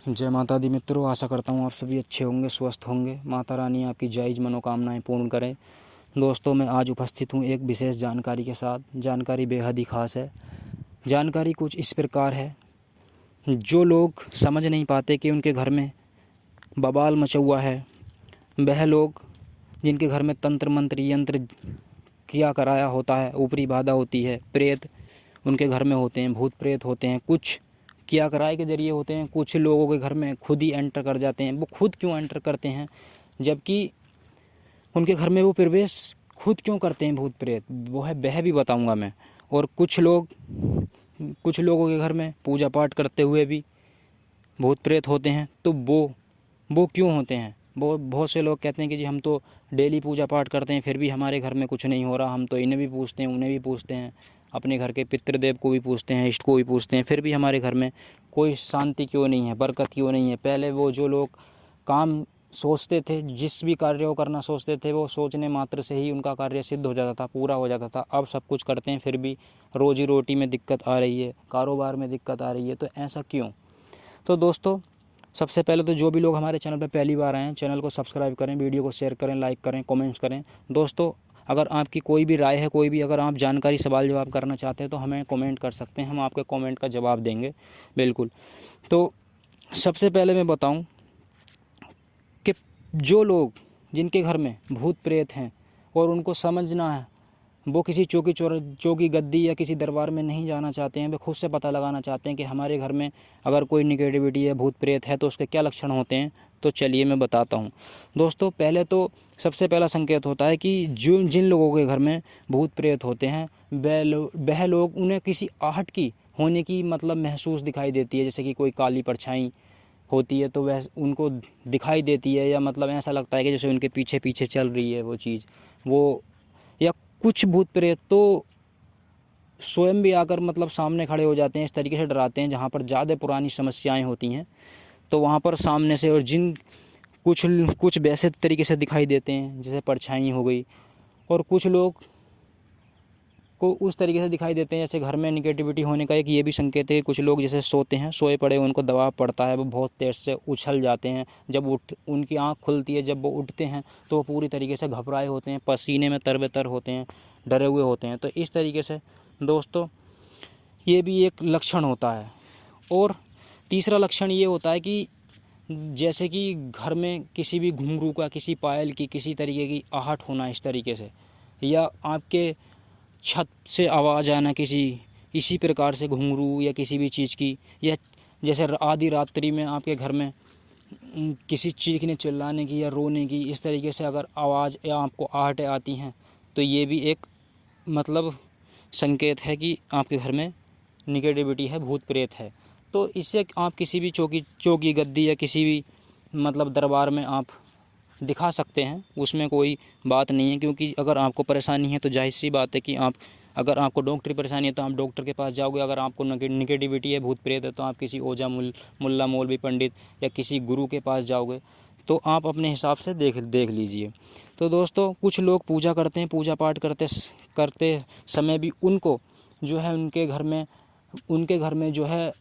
जय माता दी मित्रों, आशा करता हूँ आप सभी अच्छे होंगे, स्वस्थ होंगे। माता रानी आपकी जायज़ मनोकामनाएं पूर्ण करें। दोस्तों, मैं आज उपस्थित हूँ एक विशेष जानकारी के साथ। जानकारी बेहद ही खास है। जानकारी कुछ इस प्रकार है, जो लोग समझ नहीं पाते कि उनके घर में बवाल मचा हुआ है, वह लोग जिनके घर में तंत्र मंत्र यंत्र किया कराया होता है, ऊपरी बाधा होती है, प्रेत उनके घर में होते हैं, भूत प्रेत होते हैं, कुछ किया कराए के जरिए होते हैं, कुछ लोगों के घर में खुद ही एंटर कर जाते हैं। वो खुद क्यों एंटर करते हैं, जबकि उनके घर में वो प्रवेश खुद क्यों करते हैं भूत प्रेत, वह भी बताऊंगा मैं। और कुछ लोगों के घर में पूजा पाठ करते हुए भी भूत प्रेत होते हैं। तो वो क्यों होते हैं? बहुत से लोग कहते हैं कि जी हम तो डेली पूजा पाठ करते हैं, फिर भी हमारे घर में कुछ नहीं हो रहा। हम तो इन्हें भी पूछते हैं, उन्हें भी पूछते हैं, अपने घर के पितृदेव को भी पूछते हैं, इष्ट को भी पूछते हैं, फिर भी हमारे घर में कोई शांति क्यों नहीं है, बरकत क्यों नहीं है। पहले वो जो लोग काम सोचते थे, जिस भी कार्य को करना सोचते थे, वो सोचने मात्र से ही उनका कार्य सिद्ध हो जाता था, पूरा हो जाता था। अब सब कुछ करते हैं, फिर भी रोजी रोटी में दिक्कत आ रही है, कारोबार में दिक्कत आ रही है। तो ऐसा क्यों? तो दोस्तों, सबसे पहले तो जो भी लोग हमारे चैनल पर पहली बार आए हैं, चैनल को सब्सक्राइब करें, वीडियो को शेयर करें, लाइक करें, कमेंट्स करें। दोस्तों, अगर आपकी कोई भी राय है, कोई भी अगर आप जानकारी सवाल जवाब करना चाहते हैं तो हमें कमेंट कर सकते हैं, हम आपके कमेंट का जवाब देंगे बिल्कुल। तो सबसे पहले मैं बताऊं कि जो लोग जिनके घर में भूत प्रेत हैं और उनको समझना है, वो किसी चौकी गद्दी या किसी दरबार में नहीं जाना चाहते हैं, वे खुद से पता लगाना चाहते हैं कि हमारे घर में अगर कोई निगेटिविटी है, भूत प्रेत है, तो उसके क्या लक्षण होते हैं। तो चलिए मैं बताता हूँ। दोस्तों, पहले तो सबसे पहला संकेत होता है कि जिन लोगों के घर में भूत प्रेत होते हैं, वह लोग उन्हें किसी आहट की होने की महसूस दिखाई देती है। जैसे कि कोई काली परछाई होती है तो वह उनको दिखाई देती है, या ऐसा लगता है कि जैसे उनके पीछे पीछे चल रही है वो चीज़। वो या कुछ भूत प्रेत तो स्वयं भी आकर सामने खड़े हो जाते हैं, इस तरीके से डराते हैं। जहाँ पर ज़्यादा पुरानी समस्याएं होती हैं तो वहाँ पर सामने से, और कुछ वैसे तरीके से दिखाई देते हैं जैसे परछाई हो गई, और कुछ लोग को उस तरीके से दिखाई देते हैं जैसे घर में निगेटिविटी होने का एक ये भी संकेत है कि कुछ लोग जैसे सोते हैं, सोए पड़े उनको दबाव पड़ता है, वो बहुत तेज़ से उछल जाते हैं। जब उनकी आँख खुलती है, जब वो उठते हैं तो वो पूरी तरीके से घबराए होते हैं, पसीने में तरबेतर होते हैं, डरे हुए होते हैं। तो इस तरीके से दोस्तों ये भी एक लक्षण होता है। और तीसरा लक्षण ये होता है कि जैसे कि घर में किसी भी घुंघरू का, किसी पायल की, किसी तरीके की आहट होना इस तरीके से, या आपके छत से आवाज़ आना इसी प्रकार से घुंघरू या किसी भी चीज़ की, या जैसे आधी रात्रि में आपके घर में किसी चीखने चिल्लाने की या रोने की, इस तरीके से अगर आवाज़ या आपको आहटें आती हैं तो ये भी एक संकेत है कि आपके घर में निगेटिविटी है, भूत प्रेत है। तो इससे आप किसी भी चौकी गद्दी या किसी भी दरबार में आप दिखा सकते हैं, उसमें कोई बात नहीं है। क्योंकि अगर आपको परेशानी है तो जाहिर सी बात है कि अगर आपको डॉक्टरी परेशानी है तो आप डॉक्टर के पास जाओगे। अगर आपको निगेटिविटी है, भूत प्रेत है, तो आप किसी ओझा मुल्ला मौलवी पंडित या किसी गुरु के पास जाओगे। तो आप अपने हिसाब से देख लीजिए। तो दोस्तों, कुछ लोग पूजा करते हैं, पूजा पाठ करते समय भी उनको जो है उनके घर में जो है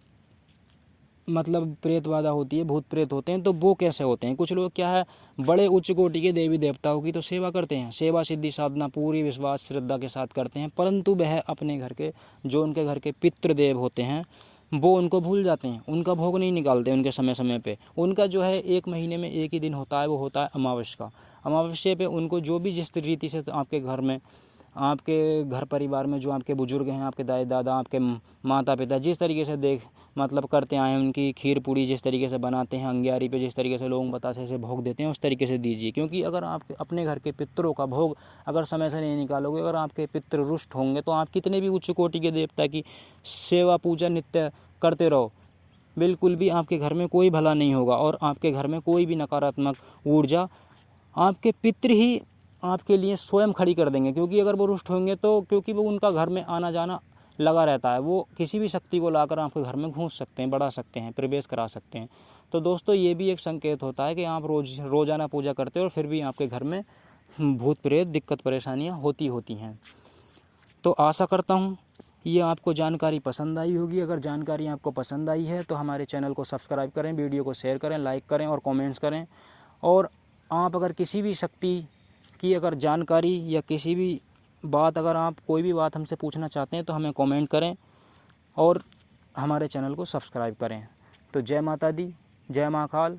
प्रेत बाधा होती है, भूत प्रेत होते हैं। तो वो कैसे होते हैं? कुछ लोग क्या है, बड़े उच्च कोटि के देवी देवताओं की तो सेवा करते हैं, सेवा सिद्धि साधना पूरी विश्वास श्रद्धा के साथ करते हैं, परंतु वह अपने घर के उनके घर के पितृदेव होते हैं, वो उनको भूल जाते हैं, उनका भोग नहीं निकालते उनके समय समय पे। उनका जो है 1 महीने में एक ही दिन होता है, वो होता है अमावस्या। अमावस्या पे उनको जो भी जिस रीति से आपके घर में, आपके घर परिवार में जो आपके बुजुर्ग हैं, आपके दादा दादा, आपके माता पिता जिस तरीके से करते आए हैं, उनकी खीर पूड़ी जिस तरीके से बनाते हैं, अंग्यारी पे जिस तरीके से लोग बतासे से भोग देते हैं, उस तरीके से दीजिए। क्योंकि अगर आप अपने घर के पितरों का भोग अगर समय से नहीं निकालोगे, अगर आपके पितृ रुष्ट होंगे, तो आप कितने भी उच्च कोटि के देवता की सेवा पूजा नित्य करते रहो, बिल्कुल भी आपके घर में कोई भला नहीं होगा, और आपके घर में कोई भी नकारात्मक ऊर्जा आपके पितृ ही आपके लिए स्वयं खड़ी कर देंगे। क्योंकि अगर वो रुष्ट होंगे तो क्योंकि वो उनका घर में आना जाना लगा रहता है, वो किसी भी शक्ति को लाकर आपके घर में घुस सकते हैं, बढ़ा सकते हैं, प्रवेश करा सकते हैं। तो दोस्तों, ये भी एक संकेत होता है कि आप रोज़ाना पूजा करते हो और फिर भी आपके घर में भूत प्रेत दिक्कत परेशानियाँ होती हैं। तो आशा करता हूँ ये आपको जानकारी पसंद आई होगी। अगर जानकारी आपको पसंद आई है तो हमारे चैनल को सब्सक्राइब करें, वीडियो को शेयर करें, लाइक करें और कमेंट्स करें। और आप अगर किसी भी शक्ति की अगर जानकारी या किसी भी बात, अगर आप कोई भी बात हमसे पूछना चाहते हैं तो हमें कमेंट करें और हमारे चैनल को सब्सक्राइब करें। तो जय माता दी, जय महाकाल।